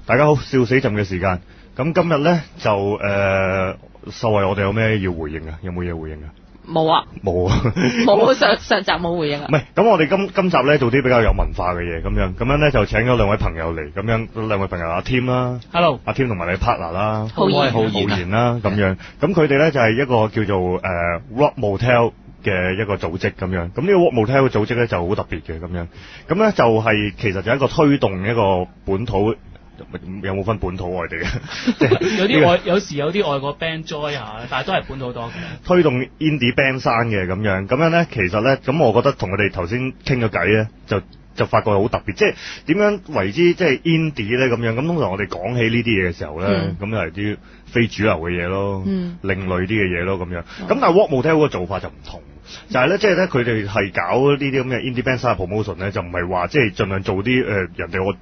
大家好，笑死朕嘅時間。咁今日咧就秀慧，我哋有咩要回應啊？有冇嘢回應啊？冇啊，冇啊，冇上集冇回應啊。唔係，咁我哋今集咧做啲比較有文化嘅嘢，咁樣咧就請咗兩位朋友嚟，咁樣兩位朋友阿 Tim 啦 ，Hello，阿 Tim 同埋你 partner 啦，浩然啦，咁樣，咁佢哋咧就係一個叫做Rock Motel 嘅一個組織咁樣，咁呢個 Rock Motel 嘅組織咧就好特別嘅咁樣，咁咧就係其實就係一個推動一個本土。有冇分本土外地嘅？有啲有時有啲外國 band join 下，但係都係本土多嘅。推動 indie band 生嘅咁樣咧，其實咧，咁我覺得同佢哋頭先傾咗偈咧，就發覺好特別，即係點樣為之即係 indie 咧咁樣。咁通常我哋講起呢啲嘢嘅時候咧，咁就係啲非主流嘅嘢咯，另類啲嘅嘢咯咁樣。咁但係 Rock Motel 嗰個做法就唔同。就係咧，即係咧，佢哋係搞呢啲咁嘅 indie band 生 promotion 咧，就唔係話即係盡量做啲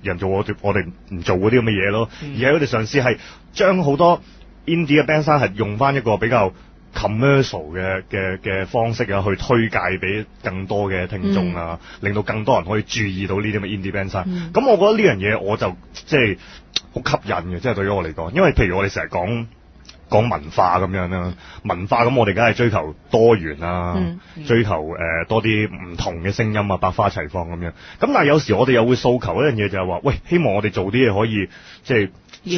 人做我哋唔做嗰啲咁嘅嘢咯，而係佢哋嘗試係將好多 indie 嘅 band 生係用翻一個比較 commercial 嘅方式啊，去推介俾更多嘅聽眾啊，令到更多人可以注意到呢啲咁嘅 indie band 生。咁我覺得呢樣嘢我就即係好吸引嘅，即係對於我嚟講，因為譬如我哋成日講文化咁樣啦，文化咁我哋梗係追求多元啦，追求多啲唔同嘅聲音啊，百花齊放咁樣。咁但係有時我哋又會訴求一樣嘢，就係話，喂，希望我哋做啲嘢可以即係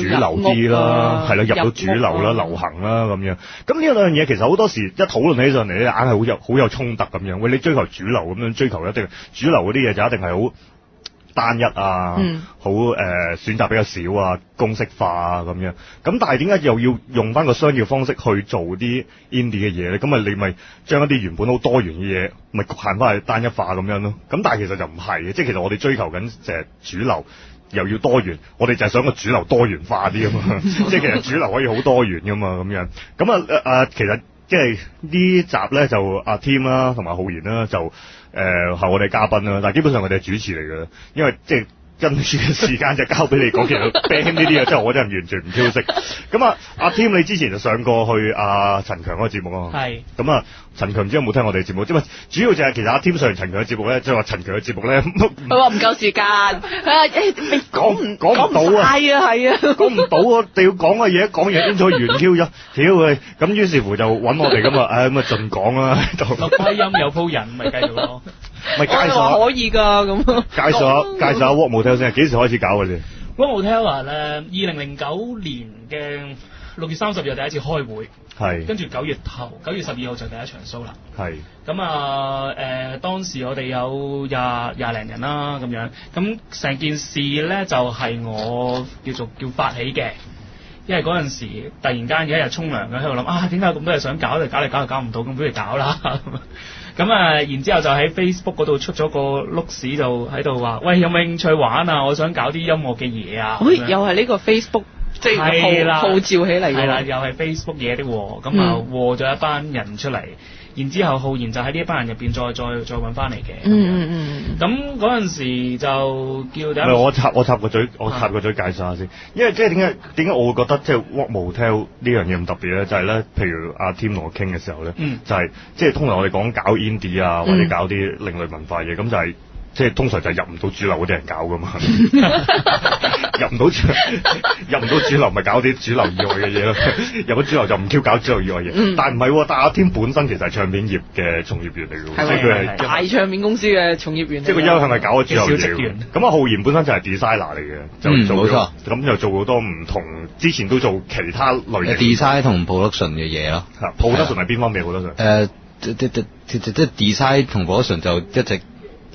主流啲啦，係啦，入到主流啦、流行啦咁樣。咁呢兩樣嘢其實好多時一討論起上嚟咧，硬係好有衝突咁樣。喂，你追求主流咁樣，追求一定主流嗰啲嘢就一定係好單一啊，好選擇比較少啊，公式化啊咁樣。咁但係點解又要用翻個商業方式去做啲 indie 嘅嘢咧？咁啊，你咪將一啲原本好多元嘅嘢，咪局限翻去單一化咁樣咯。咁但係其實就唔係嘅，即係其實我哋追求緊就係主流又要多元，我哋就係想個主流多元化啲啊嘛。即係其實主流可以好多元噶嘛咁樣。咁其實即係呢集咧就阿 Tim 啦同埋浩然啦就係我哋嘉賓啦，但係基本上佢哋係主持嚟嘅，因為即係跟住嘅時間就交俾你講。其實 band 呢啲嘢真係我真係完全唔挑識。咁阿 Tim 你之前就上過去阿陳強嗰個節目啊，係咁啊。陳強唔知有冇聽我哋節目？因為主要就係其實阿 Tim 上完陳強嘅節目咧，即係話陳強嘅節目咧，佢話唔夠時間，未講唔到啊，係啊，講唔到我哋要講嘅嘢，講嘢應該完 Q 咗，屌佢！咁於是乎就揾我哋咁啊，咁啊盡講啦喺度。錄低音有鋪人，咪繼續咯。咪介紹下可以㗎咁。介紹下 Rock Motel 先，幾時開始搞嘅先 ？Rock Motel 咧，2009年嘅6月30日第一次開會。係，跟住9月12號就第一場 show 啦。係，咁當時我哋有廿零人啦咁樣，咁成件事咧就係我叫發起嘅，因為嗰陣時突然間有一日沖涼喺度諗點解有咁多嘢想搞嚟搞唔到，咁不如搞啦。咁然之後就喺 Facebook 嗰度出咗個碌屎，就喺度話，喂，有冇興趣玩啊？我想搞啲音樂嘅嘢啊！又係呢個 Facebook。即係號召起嚟嘅，係啦，又係 Facebook 嘢的喎，咁啊和咗一班人出嚟，然之後浩然就喺呢一班人入邊再揾翻嚟嘅。咁嗰陣時就叫第一。我插個嘴介紹下先，因為即係點解我會覺得即係 Rock Motel 呢樣嘢咁特別咧？就係咧，譬如阿 Tim 同我傾嘅時候咧，就係即係通常我哋講搞 indie 啊，或者搞啲另類文化嘢，咁就係。即係通常就係入唔到主流嗰啲人搞噶嘛，入唔到主流咪搞啲主流以外嘅嘢咯，入咗主流就唔 Q 搞主流以外嘢。但係唔係喎，但阿 Tim 本身其實係唱片業嘅從業員嚟嘅，即係佢係大唱片公司嘅從業員。即係個優係咪搞咗主流嘢？咁啊浩然本身就係 designer 嚟嘅，就做咗咁就做好多唔同，之前都做其他類型 design 同 production 嘅嘢咯。production 係邊方面？production 即係 design 同 production 就一直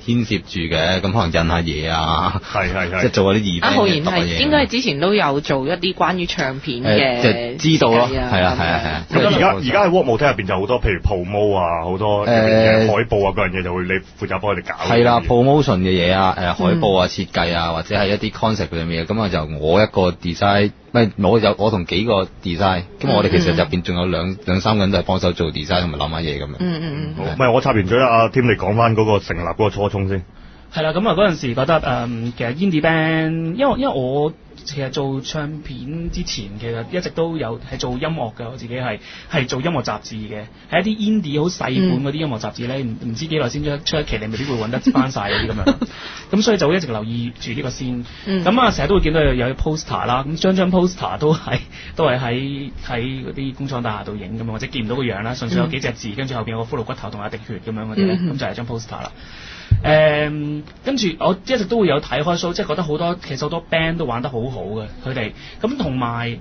牽涉住嘅，咁可能印下嘢啊，係即係做嗰啲二。浩然係應該係之前都有做一啲關於唱片嘅，知道咯，係啊。咁而家喺 Rock Motel 入邊就好多，譬如 promo 啊，好多海報啊嗰樣嘢就會你負責幫佢哋搞。係啦 ，promotion 嘅嘢啊，海報啊、設計啊，或者係一啲 concept 嘅嘢，咁啊就我一個 design。我同幾個 design，咁我哋其實入邊仲有兩三個人都係幫手做 design 同埋諗下嘢咁樣。唔係我插完嘴啦，阿 Tim 你講翻嗰個成立嗰個初衷先。係啦，咁嗰陣時覺得其實 indie band，因為我其實做唱片之前，其實一直都有係做音樂嘅，我自己係做音樂雜誌嘅，係一啲 indie 好細本嗰啲音樂雜誌咧，唔知幾耐先出一期，你未必會揾得翻晒嗰啲咁樣。咁所以就會一直留意住呢個先。咁啊，成日都會見到有 poster 啦，咁張 poster 都係喺嗰啲工廠大廈度影咁樣，或者見唔到個樣啦，純粹有幾隻字，跟住後邊有個骷髏骨頭同一滴血咁樣嗰啲咧，咁就係張 poster 啦。跟住我一直都會有睇開 show，即係覺得其實好多 band 都玩得好好嘅，佢哋咁同埋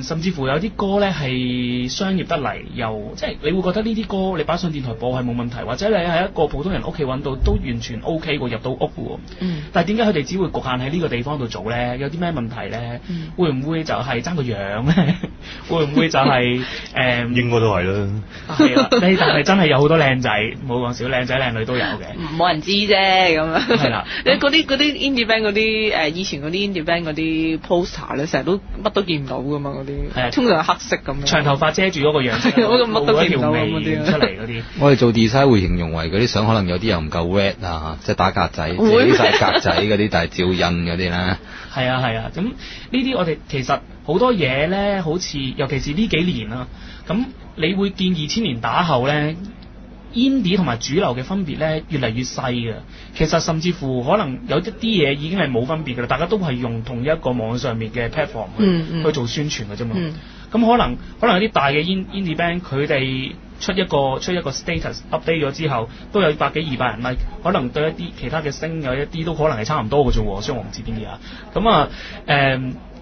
甚至乎有啲歌咧係商業得嚟，又即係你會覺得呢啲歌你擺上電台播係冇問題，或者你喺一個普通人屋企揾到都完全 OK 喎，入到屋喎。但係點解佢哋只會局限喺呢個地方度做咧？有啲咩問題咧？會唔會就係爭個樣咧？會唔會就係應該都係啦。係啦，但係真係有好多靚仔，冇講少，靚仔靚女都有嘅。冇人知啫咁樣。係啦，你嗰啲 indie band 嗰啲以前嗰啲 indie band 嗰啲 poster 咧，成日都乜都見唔到噶嘛嗰啲。係啊，通常係黑色咁樣。長頭髮遮住嗰個樣，乜都見唔到嗰啲出嚟嗰啲。我哋做 design 會形容為嗰啲相可能有啲又唔夠 red 啊，即係打格仔，寫晒格仔嗰啲，但係照印嗰啲咧。係啊，咁呢啲我哋其實好多嘢咧，好似尤其是呢幾年啦，咁你會見2000年打後咧 ，indie 同埋主流嘅分別咧越嚟越細嘅。其實甚至乎可能有一啲嘢已經係冇分別㗎啦，大家都係用同一個網上面嘅 platform 去做宣傳㗎啫嘛。咁可能有啲大嘅 indie band 佢哋出一個 status update 咗之後，都有100幾200人 like， 可能對一啲其他嘅星有一啲都可能係差唔多嘅啫喎，所以我唔知邊啲啊。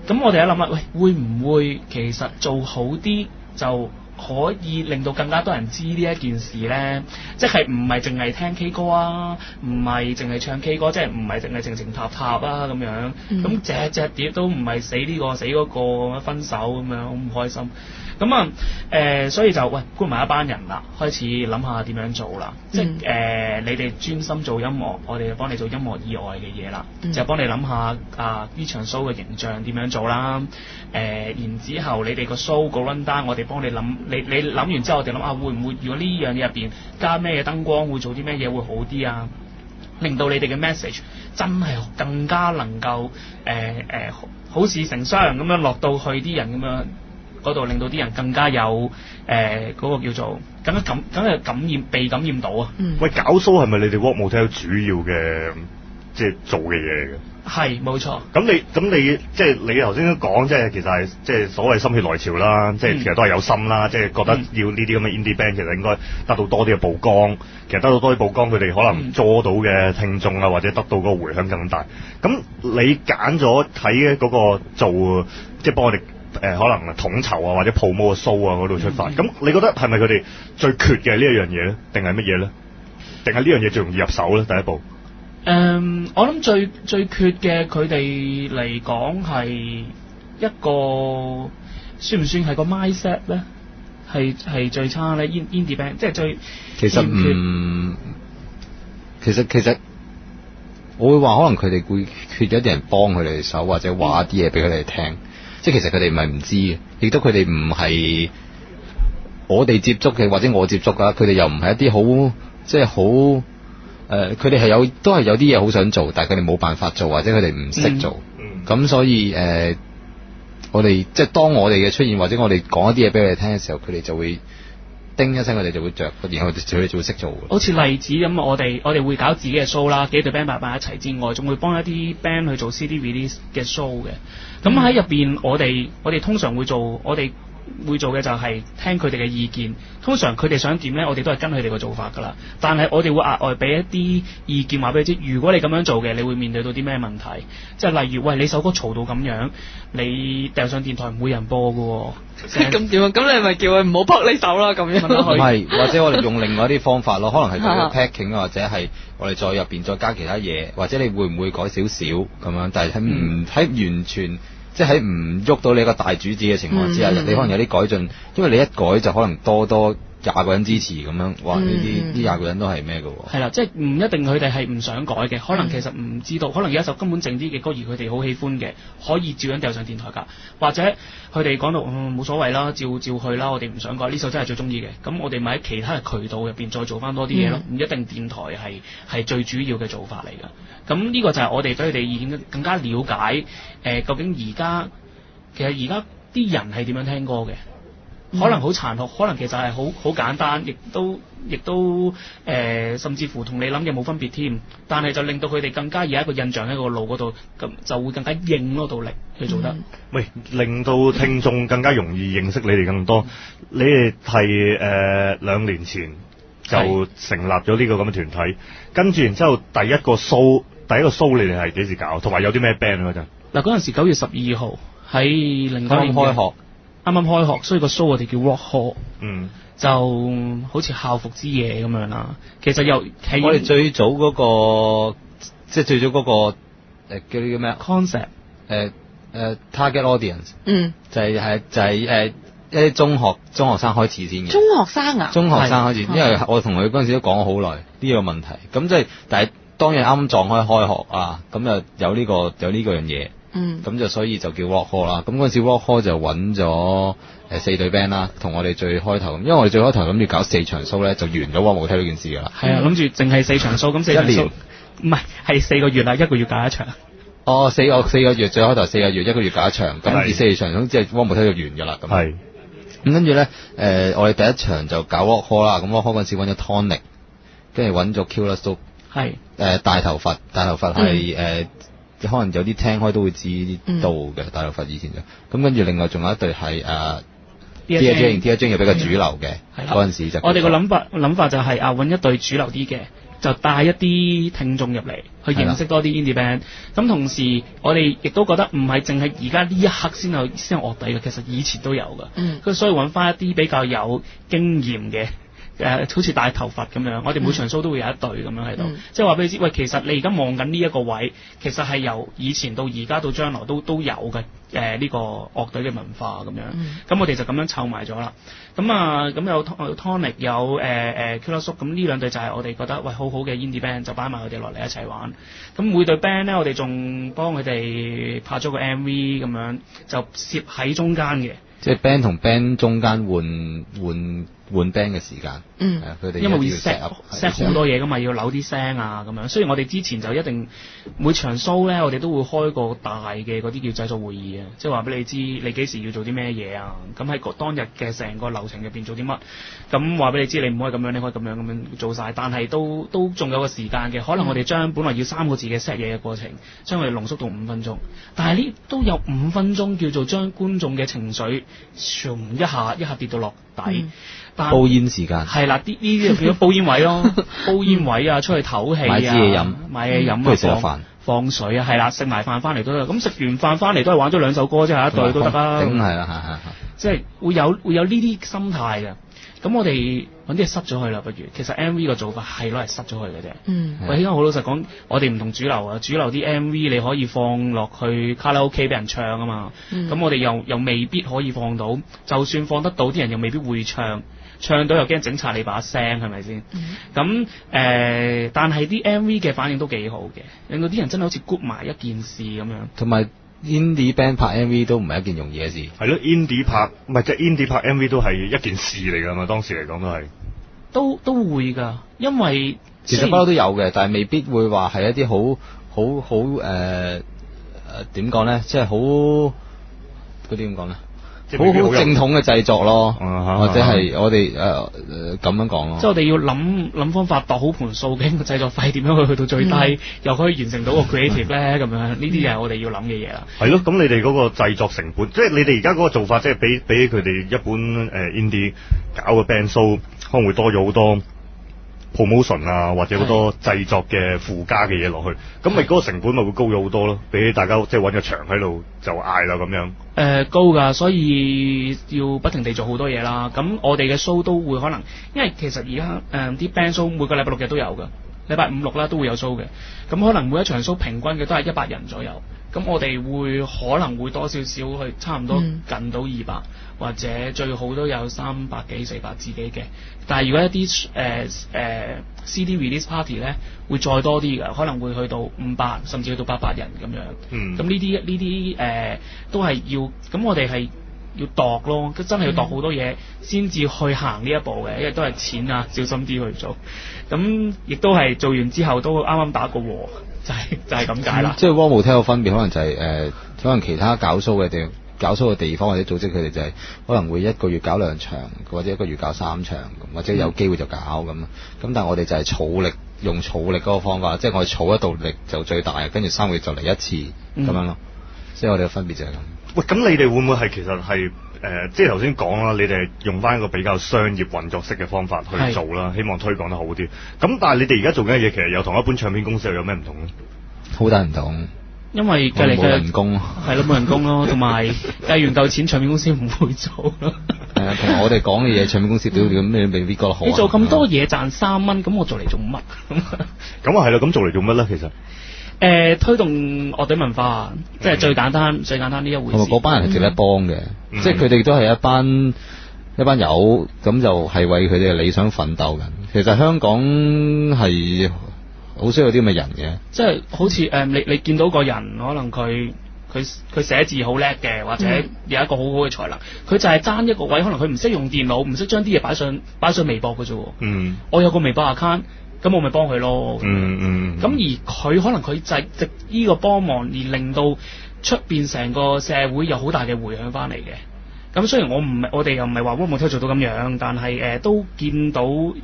咁我哋一諗啦，喂，會唔會其實做好啲就可以令到更加多人知呢一件事咧？即係唔係淨係聽 K 歌啊，唔係淨係唱 K 歌，即係唔係淨係情塔塔啊咁樣。咁隻碟都唔係死呢個死嗰個分手咁樣，好唔開心。咁所以就搬埋一班人啦，開始諗下點樣做啦。即係你哋專心做音樂，我哋就幫你做音樂以外嘅嘢啦。就幫你諗下呢場 show 嘅形象點樣做啦。然之後你哋個 show 個 run down，我哋幫你諗。你諗完之後，我哋諗下會唔會如果呢樣嘢入邊加咩燈光，會做啲咩嘢會好啲啊？令到你哋嘅 message 真係更加能夠好似成雙咁樣落到去啲人咁樣嗰度，令到啲人更加有嗰個叫做更加被感染到啊！喂，搞 show 係咪你哋 Rock Motel 主要嘅即係做嘅嘢嚟嘅？係冇錯。咁你即係你頭先都講，即係其實係即係所謂心血來潮啦，即係其實都係有心啦，即係覺得要呢啲咁嘅 indie band 其實應該得到多啲嘅曝光，其實得到多啲曝光，佢哋可能捉到嘅聽眾啊，或者得到嗰個迴響更大。咁你揀咗喺嗰個做即係幫我哋可能統籌啊或者 promote show 啊嗰度出發。咁你覺得係咪佢哋最缺嘅呢一樣嘢咧？定係乜嘢咧？定係呢樣嘢最容易入手咧？第一步？我諗最缺嘅佢哋嚟講係一個算唔算係個 mindset 咧？係最差咧 indie band， 即係最其實我會話可能佢哋會缺咗啲人幫佢哋手，或者話啲嘢俾佢哋聽。即係其實佢哋唔係唔知嘅，亦都佢哋唔係我哋接觸嘅或者我接觸㗎，佢哋又唔係一啲好即係好。佢哋都係有啲嘢好想做，但係佢哋冇辦法做，或者佢哋唔識做。咁所以我哋即係當我哋嘅出現，或者我哋講一啲嘢俾佢哋聽嘅時候，佢哋就會叮一聲，佢哋就會着，然後佢哋就會識做。好似例子咁，我哋會搞自己嘅 show 啦，幾隊 band 擺埋一齊之外，仲會幫一啲 band 去做 CD release 嘅 show 嘅。咁喺入邊，我哋通常會做會做嘅就係聽佢哋嘅意見，通常佢哋想點呢，我哋都係跟佢哋嘅做法㗎啦。但係我哋會額外俾一啲意見話俾你知，如果你咁樣做嘅，你會面對到啲咩問題？即係例如，喂，你首歌嘈到咁樣，你掉上電台唔會人播㗎喎。咁點啊？咁你咪叫佢唔好撲呢首啦，咁樣。唔係，或者我哋用另外一啲方法咯，可能係佢嘅 packing 或者係我哋再入邊再加其他嘢，或者你會唔會改少少咁樣？但係喺完全。即係喺唔喐到你個大主旨嘅情況之下，你可能有啲改進，因為你一改就可能多20個人支持咁樣，哇！呢20個人都係咩嘅喎？係啦，即係唔一定佢哋係唔想改嘅，可能其實唔知道，可能有一首根本靜啲嘅歌而佢哋好喜歡嘅，可以照樣掉上電台㗎，或者佢哋講到冇所謂啦，照去啦，我哋唔想改呢首真係最中意嘅，咁我哋咪喺其他嘅渠道入邊再做翻多啲嘢咯，唔一定電台係最主要嘅做法嚟㗎。咁呢個就係我哋俾佢哋意見更加了解究竟其實而家啲人係點樣聽歌嘅。可能好殘酷，可能其實係好簡單，亦都甚至乎同你諗嘅冇分別添。但係就令到佢哋更加有一個印象喺個腦嗰度，咁就會更加應嗰度力去做得。喂，令到聽眾更加容易認識你哋更多。你哋係2年前就成立咗呢個咁嘅團體，跟住然之後第一個 show 你哋係幾時搞？同埋有啲咩 band 嗰陣？嗱，嗰陣時9月12號喺09年開學。啱啱開學，所以個 show 我哋叫 Rock Hall，就好似校服之夜咁樣啦。其實又係我哋最早嗰個，即係最早嗰個叫啲叫咩 concept target audience，就係一啲中學生開始先嘅。中學生啊？中學生開始，因為我同佢嗰陣時都講咗好耐呢個問題。咁即係，但係當日啱撞開學啊，咁就有呢個樣嘢。咁就所以就叫 Rock Hall 啦。咁嗰陣時 Rock Hall 就揾咗4隊 band 啦，同我哋最開頭，因為我哋最開頭諗住搞4場 show 咧，就完咗我冇睇到件事噶啦。係啊，諗住淨係4場 show，咁4場 show 唔係4個月啦，1個月搞一場。哦，4個月，最開頭4個月，1個月搞一場，咁第4場咁即係我冇睇到完噶啦。咁係。咁跟住咧，我哋第一場就搞 Rock Hall 啦。咁 Rock Hall 嗰陣時揾咗 Tonic， 跟住揾咗 Killer Soap。係。大頭佛係可能有啲聽開都會知道嘅，大頭佛以前就咁，跟住另外仲有一隊係Dear Jane 又比較主流嘅嗰陣時就。我哋個諗法就係揾一隊主流啲嘅，就帶一啲聽眾入嚟去認識多啲 indie band。咁同時我哋亦都覺得唔係淨係而家呢一刻先有樂隊嘅，其實以前都有㗎。咁所以揾翻一啲比較有經驗嘅。好似大頭佛咁樣，我哋每場 show 都會有一隊咁樣喺度，即係話俾你知，喂，其實你而家望緊呢一個位，其實係由以前到而家到將來都有嘅呢個樂隊嘅文化咁樣。咁我哋就咁樣湊埋咗啦。咁有 Tonic 有Killer Soap，咁呢兩隊就係我哋覺得喂好好嘅 indie band，就擺埋佢哋落嚟一齊玩。咁每隊 band 咧，我哋仲幫佢哋拍咗個 MV 咁樣，就攝喺中間嘅。即係 band 同 band 中間換 band 嘅時間，佢哋因為會 set 好多嘢噶嘛，要扭啲聲啊咁樣。雖然我哋之前就一定每場 show 咧，我哋都會開個大嘅嗰啲叫製作會議啊，即係話俾你知你幾時要做啲咩嘢啊，咁喺當日嘅成個流程入邊做啲乜，咁話俾你知你唔可以咁樣，你可以咁樣做晒，但係都仲有個時間嘅，可能我哋將本來要3個字嘅 set 嘢嘅過程，將佢哋濃縮到5分鐘，但係呢都有5分鐘叫做將觀眾嘅情緒一下跌到落底。煲煙時間係啦，呢啲就變咗煲煙位咯，煲煙位啊，出去唞氣啊，買嘢飲，食飯放水啊，係啦，食埋飯翻嚟都得。咁食完飯翻嚟都係玩咗2首歌啫，一隊都得啦。係啦，即係會有呢啲心態嘅。咁我哋揾啲嘢塞咗佢啦，不如。其實 MV 嘅做法係攞嚟塞咗佢嘅啫。喂，而家好老實講，我哋唔同主流啊，主流啲 MV 你可以放落去卡拉 OK 俾人唱啊嘛。咁我哋又未必可以放到，就算放得到，啲人又未必會唱。唱到又驚整拆你把聲，係咪先？咁但係啲 MV 嘅反應都幾好嘅，令到啲人真係好似 group 埋一件事咁樣。同埋 indie band 拍 MV 都唔係一件容易嘅事。係咯，indie 拍唔係即係 indie 拍 MV 都係一件事嚟㗎嘛，當時嚟講都係。都會㗎，因為其實不嬲都有嘅，但係未必會話係一啲好點講咧，即係好嗰啲點講咧。好正統嘅製作咯，或者係我哋咁樣講咯。即係我哋要諗方法，度好盤數，究竟個製作費點樣去到最低，又可以完成到個 creative 咧咁樣。呢啲就係我哋要諗嘅嘢啦。係咯，咁你哋嗰個製作成本，即係你哋而家嗰個做法，即係比佢哋一般indie 搞嘅 band show 可能會多咗好多 promotion 啊，或者好多製作嘅附加嘅嘢落去，咁咪嗰個成本咪會高咗好多咯。比起大家即係揾個場喺度就嗌啦咁樣。高㗎，所以要不停地做好多嘢啦。咁我哋嘅 show 都會可能，因為其實而家啲 band show 每個禮拜6日都有㗎，禮拜5、6啦都會有 show 嘅。咁可能每一場 show 平均嘅都係100人左右。咁咁我哋可能會多少少去差唔多近到200，或者最好都有300幾400自己嘅。但係如果一啲CD release party 咧，會再多啲嘅，可能會去到500甚至去到800人咁樣。咁呢啲都係要，咁我哋係要度咯，真係要度好多嘢先至去行呢一步嘅，因為都係錢啊，小心啲去做。咁亦都係做完之後都啱啱打個和，就係咁解啦。即係 War Motel 嘅分別，可能就係可能其他搞 show 嘅地方或者組織佢哋就係可能會1個月搞2場，或者1個月搞3場，或者有機會就搞咁。咁但係我哋就係儲力，用儲力嗰個方法，即係我哋儲一度力就最大，跟住3個月就嚟一次咁樣咯。即係我哋嘅分別就係咁。喂，咁你哋會唔會係其實係即係頭先講啦，你哋用翻一個比較商業運作式嘅方法去做啦，希望推廣得好啲。咁但係你哋而家做緊嘅嘢，其實又同一般唱片公司又有咩唔同咧？好大唔同。因為計嚟冇人工，係咯冇人工咯，同埋計完夠錢，唱片公司唔會做咯。係啊，同埋我哋講嘅嘢，唱片公司屌咩未必覺得好。你做咁多嘢賺3蚊，咁我做嚟做乜？咁啊係咯，咁做嚟做乜咧？其實推動樂隊文化，即係最簡單呢一回事。同埋嗰班人係值得幫嘅，即係佢哋都係一班友，咁就係為佢哋嘅理想奮鬥緊。其實香港係好需要啲咁嘅人嘅，即係好似你見到個人，可能佢寫字好叻嘅，或者有一個好好嘅才能，佢就係爭一個位，可能佢唔識用電腦，唔識將啲嘢擺上微博嘅啫。我有個微博 account， 咁我咪幫佢咯。咁而佢可能佢就係藉呢個幫忙，而令到出邊成個社會有好大嘅迴響翻嚟嘅。咁雖然我哋又唔係話 War Motel 做到咁樣，但係都見到有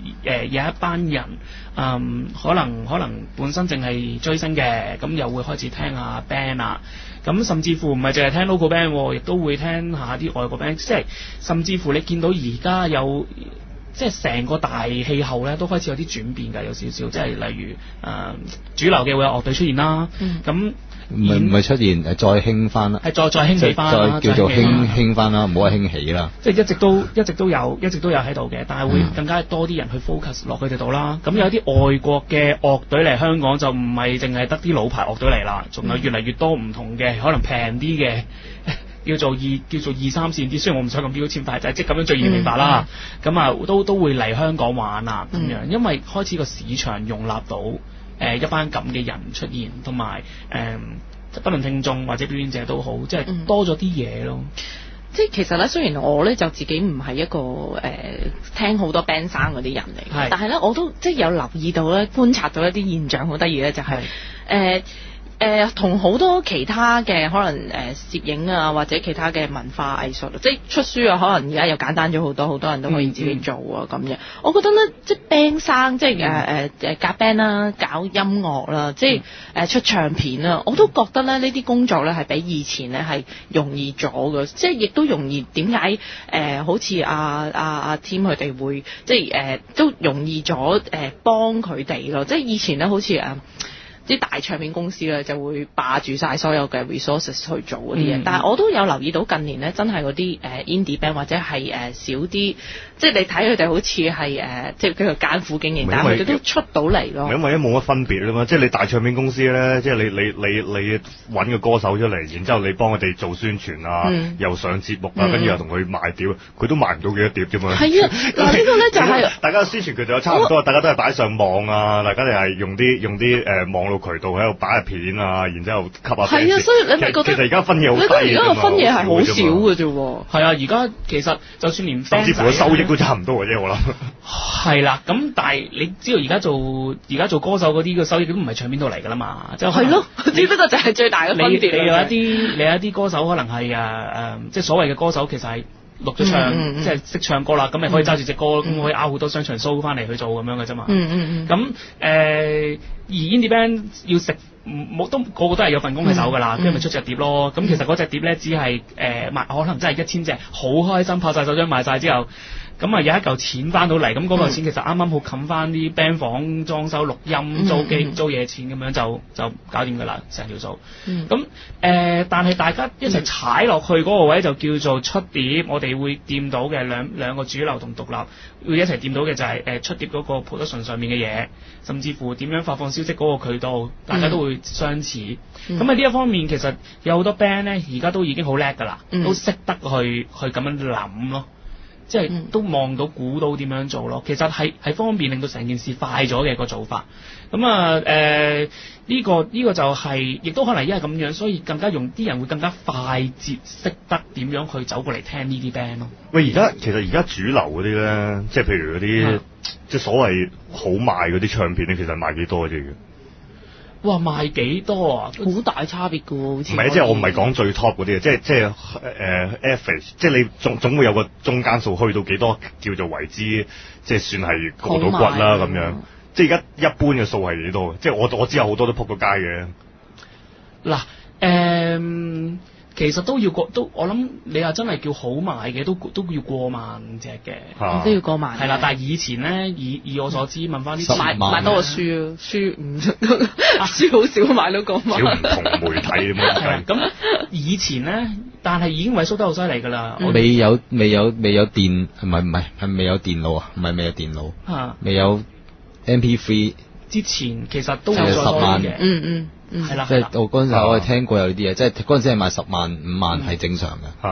一班人可能本身淨係追星嘅，咁又會開始聽下 band 啊，咁甚至乎唔係淨係聽 local band，亦都會聽下啲外國 band， 即係甚至乎你見到而家有即係成個大氣候咧都開始有啲轉變㗎，有少少即係例如主流嘅會有樂隊出現啦，咁。唔係出現，再興翻啦，係再興起翻啦，再叫做興翻啦，唔好話興起啦。即係一直都有喺度嘅，但係會更加多啲人去 focus 落佢哋度啦。咁有啲外國嘅樂隊嚟香港就唔係淨係得啲老牌樂隊嚟啦，仲有越嚟越多唔同嘅可能平啲嘅叫做二三線啲。雖然我唔想咁標籤化，就係即係咁樣最易明白啦。咁啊都會嚟香港玩啊咁樣，因為開始個市場容納到。一班咁嘅人出現，同埋不論聽眾或者表演者都好，即係多咗啲嘢咯。即係其實咧，雖然我咧就自己唔係一個聽好多 band 生嗰啲人嚟，但係咧我都即係有留意到咧，觀察到一啲現象好得意咧，就係同好多其他嘅可能攝影啊，或者其他嘅文化藝術，即係出書啊，可能而家又簡單咗好多，好多人都可以自己做啊咁樣。我覺得咧，即係 band 生，即係夾 band 啦，搞音樂啦，即係出唱片啦，我都覺得咧呢啲工作咧係比以前咧係容易咗嘅，即係亦都容易。點解好似阿 Tim 佢哋會即係都容易咗幫佢哋咯？即係以前咧好似啲大唱片公司咧就會霸住晒所有嘅 resources 去做嗰啲嘢，但係我都有留意到近年咧，真係嗰啲indie band 或者係少啲，即係你睇佢哋好似係即係叫做艱苦經營，但係佢哋都出到嚟咯。因為冇乜分別啊嘛，即係你大唱片公司咧，即係你揾個歌手出嚟，然之後你幫佢哋做宣傳啊，又上節目啊，跟住又同佢賣碟，佢都賣唔到幾多碟啫嘛。係啊，嗱呢個咧就係大家宣傳佢就有差唔多，大家都係擺上網啊，大家哋係用啲網絡渠道喺度擺入片啊，然之後吸下。係啊，所以你咪覺得其實而家分野好低。你覺得而家個分野係好少嘅啫喎。係啊，而家其實就算連甚至乎個收益都差唔多嘅啫，我諗。係啦，咁但係你知道而家做歌手嗰啲嘅收益都唔係唱片度嚟㗎啦嘛，即係係咯，只不過就係最大嘅分別。你有一啲歌手可能係即係所謂嘅歌手其實係錄咗唱，即係識唱歌啦，咁你可以揸住隻歌，咁可以拗好多商場 show 翻嚟去做咁樣嘅啫嘛。咁而 indie band 要食都個個都係有份工喺手㗎啦，跟住咪出隻碟咯。咁其實嗰隻碟咧只係賣可能真係1000隻，好開心拍晒手掌賣晒之後，咁啊有一嚿錢翻到嚟，咁嗰嚿錢其實啱啱好冚翻啲 band 房裝修錄音租機租嘢錢咁樣就搞掂㗎啦，成條數。咁但係大家一齊踩落去嗰個位就叫做出碟，我哋會掂到嘅兩個主流同獨立會一齊掂到嘅就係出碟嗰個 production 上面嘅嘢，甚至乎點樣發放消息嗰個渠道，大家都會相似。咁喺呢一方面其實有好多 band 咧而家都已經好叻㗎啦，都識得去咁樣諗咯。即係都望到估到點樣做咯，其實係方便令到成件事快咗嘅個做法。咁啊呢個就係亦都可能因為咁樣，所以更加啲人會更加快捷識得點樣去走過嚟聽呢啲 band 咯。喂，其實而家主流嗰啲咧，即係譬如嗰啲即係所謂好賣嗰啲唱片咧，其實賣幾多啫？哇，賣幾多啊？好大差別㗎喎，好似。唔係，即係我唔係講最 top 嗰啲，即係average，即係你總會有個中間數，去到幾多叫做為之，即係算係過到骨啦咁樣。即係而家一般嘅數係幾多？即係我知有好多都撲過街嘅。嗱，其實都我諗你話真係叫好賣嘅都要過萬隻嘅，都要過萬。係啦，但係以前咧，以我所知，問翻啲買多個書唔書好少買到過萬。少唔同媒體咁樣。咁以前咧，但係已經萎縮得好犀利㗎啦。未有電，係未有電腦啊？唔係未有電腦，未有 MP3 之前其實都有10萬嘅。係啦，即係我嗰陣時我係聽過有呢啲嘢，即係嗰陣時係賣10萬5萬係正常嘅。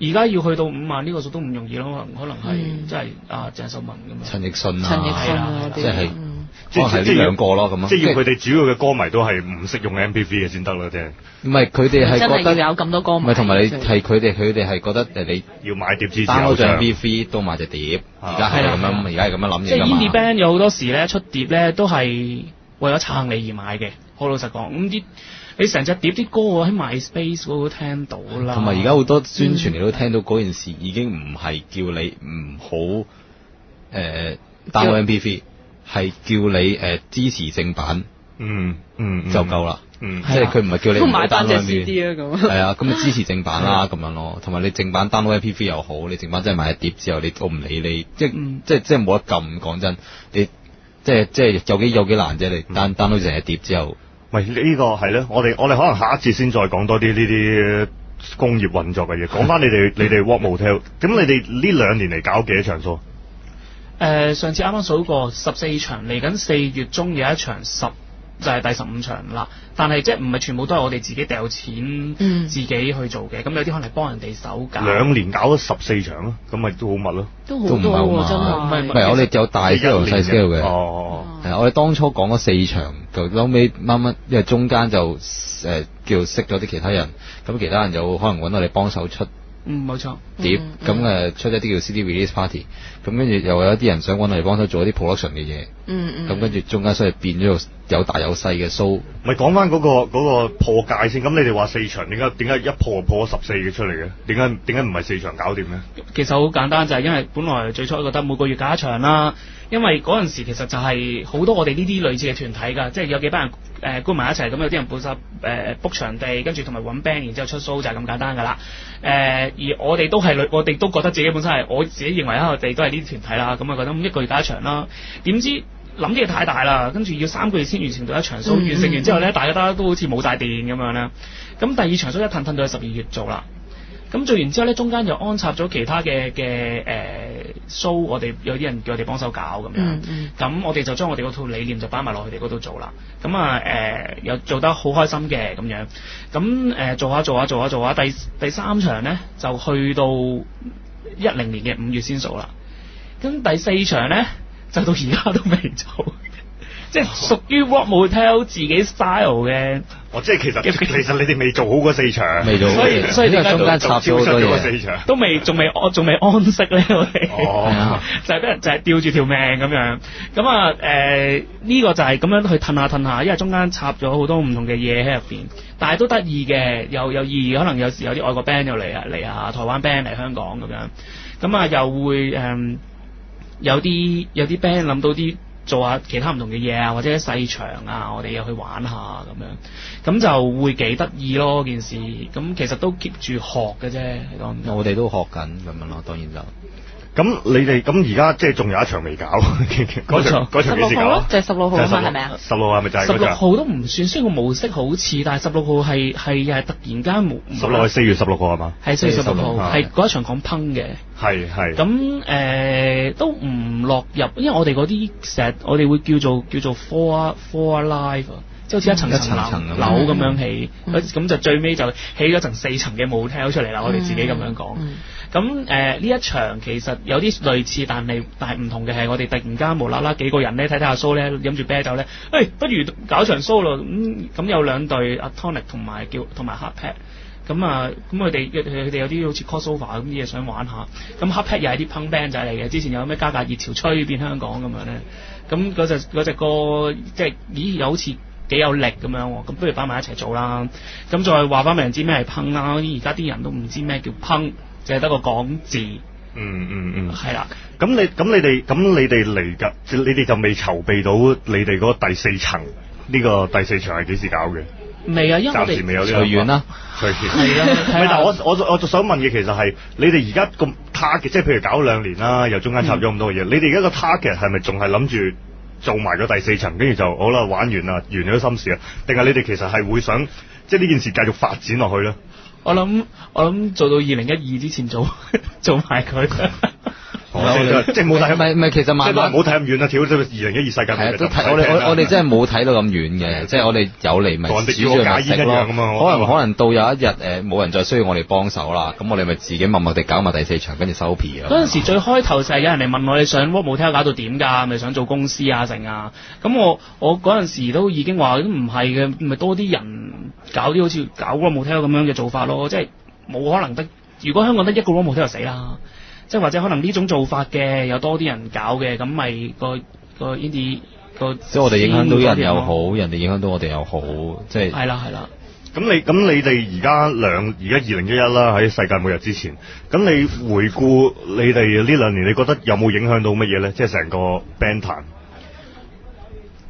而家要去到5萬呢個數都唔容易咯，可能係即係鄭秀文咁樣。陳奕迅啊，即係可能係呢兩個咯咁啊。即係要佢哋主要嘅歌迷都係唔識用 MP3 嘅先得啦，即係。唔係佢哋係覺得有咁多歌迷。唔係同埋你係佢哋係覺得你要買碟支持。download 張 MP3 都買隻碟，而家係咁樣，而家係咁樣諗嘢。即係 indie band 有好多時咧出碟咧都係為咗撐你而買嘅。好老實講，咁你成隻碟啲歌喺 MySpace 嗰度聽到啦。同埋而家好多宣傳你都聽到嗰件事已經唔係叫你唔好download MP3，係叫你支持正版，就夠啦。即係佢唔係叫你唔好 download CD 啊咁。係啊，咁你支持正版啦咁樣咯。同埋你正版 download MP3 又好，你正版真係買一碟之後，我唔理你，即係冇得撳。講真，你即係有幾難啫？你download成隻碟之後。喂，呢個係咧，我哋可能下一節先再講多啲呢啲工業運作嘅嘢。講翻你哋 Warp Motel，咁你哋呢2年嚟搞幾多場 show？上次啱啱數過14場，嚟緊4月中有一場就係第15場啦。但係即係唔係全部都係我哋自己掉錢自己去做嘅，咁有啲可能係幫人哋手搞。2年搞咗14場咯，咁咪都好密咯。都好多喎，真係。唔係我哋有大 scale 同細 scale 嘅。係啊，我哋當初講咗4場，就後尾慢慢因為中間就叫識咗啲其他人，咁其他人就可能揾我哋幫手出。冇錯。碟咁出一啲叫 CD release party， 咁跟住又有一啲人想揾我哋幫手做一啲 production 嘅嘢。咁跟住中間所以變咗有大有細嘅 show。咪講翻嗰個破界先，咁你哋話4場，點解一破咗14嘅出嚟嘅？點解唔係4場搞掂咧？其實好簡單，就係因為本來最初覺得每個月搞一場啦，因為嗰陣時其實就係好多我哋呢啲類似嘅團體㗎，即係有幾班人搬埋一齊，咁有啲人本身book 場地，跟住同埋揾 band，然之後出 show 就係咁簡單㗎啦。而我哋都覺得自己本身係我自己認為我哋都係呢啲團體啦，咁啊覺得一個月搞一場啦，點知諗啲嘢太大啦，跟住要3個月先完成到一場 show，完成完之後咧，大家都好似冇晒電咁樣啦。咁第2場 show 一褪到去12月做啦。咁做完之後咧，中間又安插咗其他嘅show，我哋有啲人叫我哋幫手搞咁樣。咁我哋就將我哋嗰套理念就擺埋落佢哋嗰度做啦。咁又做得好開心嘅咁樣。咁做下，第3場咧就去到10年嘅5月先數啦。咁第4場咧就到而家都未做。即係屬於 Warp Motel 自己 style 嘅。即係其實你哋未做好嗰4場，未做好，所以點解中間插咗好多嘢，都仲未安息咧？我哋就係吊住條命咁樣。咁呢個就係咁樣去褪下，因為中間插咗好多唔同嘅嘢喺入邊，但係都得意嘅，有意義。可能有時有啲外國 band 又嚟啊，台灣 band 嚟香港咁樣，咁又會有啲 band 諗到啲。做下其他唔同嘅嘢啊，或者細場啊，我哋又去玩下咁樣，咁就會幾得意咯件事。咁其實都 keep 住學嘅啫，當然。我哋都學緊咁樣咯，當然就。咁你哋咁而家即係仲有一場未搞，嗰場幾時搞啊？就係16號係咪啊？16號係咪就係嗰場？16號都唔算，雖然個模式好似，但係16號係又係突然間冇。16係4月16號係嘛？係4月16號，係嗰一場講烹嘅。係。咁都唔落入，因為我哋嗰啲成日我哋會叫做 four live。即係好似一層樓咁樣起，咁就最尾就起咗層4層嘅 motel 出嚟啦。我哋自己咁樣講。咁呢一場其實有啲類似，但係唔同嘅係，我哋突然間無啦啦幾個人咧睇下 show 咧，飲住啤酒咧，不如搞場 show 咯。咁有兩隊阿 Tonic 同埋 Hard Pat。咁佢哋有啲好似 crossover 咁啲嘢想玩下。咁 Hard Pat 又係啲 punk band 仔嚟嘅，之前有咩加價熱潮吹變香港咁樣咧。咁嗰隻歌即係又好似幾有力咁樣喎，咁不如擺埋一齊做啦。咁再話翻俾人知咩係烹啦，而家啲人都唔知咩叫烹，淨係得個講字。係啦。咁你哋嚟㗎，你哋就未籌備到你哋嗰個第4層呢個第4場係幾時搞嘅？未啊，因為我哋暫時未有呢個。隨緣啦。係啊。但係我就想問嘅其實係你哋而家個 target，即係譬如搞2年啦，又中間插咗咁多嘢，你哋而家個 target 係咪仲係諗住做埋個第4層，跟住就好啦，玩完啦，完咗心事啊？定係你哋其實係會想即係呢件事繼續發展落去咧？我諗做到2012之前做埋佢。即係冇睇，唔係，其實慢慢唔好睇咁遠啦，跳到2012世界係都睇我哋真係冇睇到咁遠嘅，即係我哋有嚟咪煮住咪食咯。可能到有一日冇人再需要我哋幫手啦，咁我哋咪自己默默地搞埋第4場，跟住收皮啊。嗰陣時最開頭就係有人嚟問我，你想 Rock Motel 搞到點㗎？咪想做公司啊成啊？咁我嗰陣時都已經話都唔係嘅，咪多啲人搞啲好似搞 Rock Motel 咁樣嘅做法咯，即係冇可能得。如果香港得一個 Rock Motel 就死啦。即係或者可能呢種做法嘅有多啲人搞嘅，咁咪個 indie 個即係我哋影響到人又好，人哋影響到我哋又好，即係係啦。咁你哋而家2011啦，喺世界末日之前，咁你回顧你哋呢2年，你覺得有冇影響到乜嘢咧？即係成個 band 壇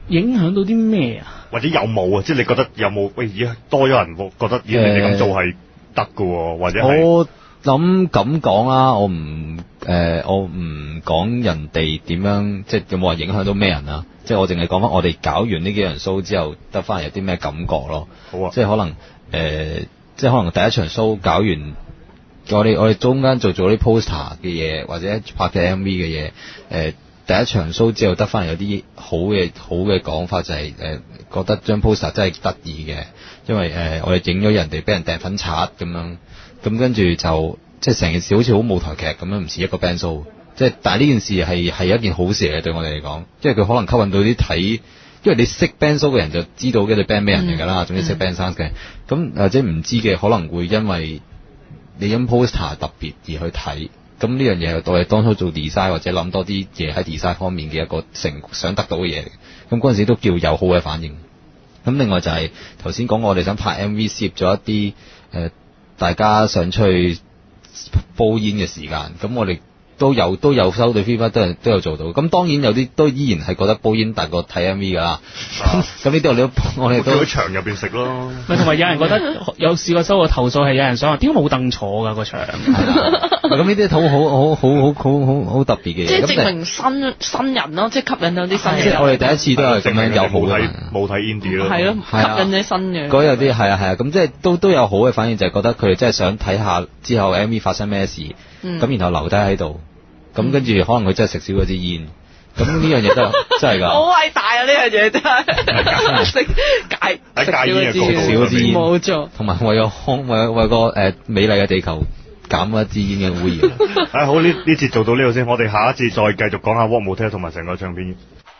影響到啲咩啊？或者有冇啊？即係你覺得有冇？而家多咗人覺得你哋咁做係得㗎喎，或者係諗咁講啦，我唔講人哋點樣，即係有冇話影響到咩人啊？即係我淨係講翻我哋搞完呢幾場 show 之後得翻嚟有啲咩感覺咯。好啊，即係可能第一場 show 搞完，我哋中間做啲 poster 嘅嘢，或者拍嘅 MV 嘅嘢，第一場 show 之後得翻嚟有啲好嘅講法就係覺得張 poster 真係得意嘅，因為我哋影咗人哋俾人掟粉刷咁樣。咁跟住就即係成件事好似好舞台劇咁樣，唔似一個 band show。即係但係呢件事係一件好事嚟嘅，對我哋嚟講，因為佢可能吸引到啲睇，因為你識 band show 嘅人就知道嘅你 band 咩人嚟㗎啦，總之識 band sound 嘅。咁或者唔知嘅可能會因為你因 poster 特別而去睇。咁呢樣嘢係我哋當初做 design 或者諗多啲嘢喺 design 方面嘅一個想得到嘅嘢。咁嗰陣時都叫有好嘅反應。咁另外就係頭先講我哋想拍 MV 攝咗一啲大家想出去煲煙嘅時間，咁我哋都有收到 feedback， 都有做到。咁當然有啲都依然係覺得煲煙大過睇 MV 㗎啦。咁呢啲我哋都喺場入邊食咯。咪同埋有人覺得有試過收過投訴係有人想話點解冇凳坐㗎個場？咁呢啲好特別嘅嘢。即係證明新人咯，即係吸引到啲新人。我哋第一次都係咁樣有好嘅冇睇 indie 咯。係咯，吸引啲新嘅。嗰有啲係啊，咁即係都有好嘅反應，就係覺得佢哋真係想睇下之後 MV 發生咩事，咁然後留低喺度，咁跟住可能佢真係食少咗支煙。咁呢樣嘢真係㗎，好偉大啊！呢樣嘢真係食戒煙少支煙，冇錯。同埋為個美麗嘅地球減一支煙嘅污染。好，呢節做到呢度先，我哋下一節再繼續講下 Rock Motel 同埋成個唱片。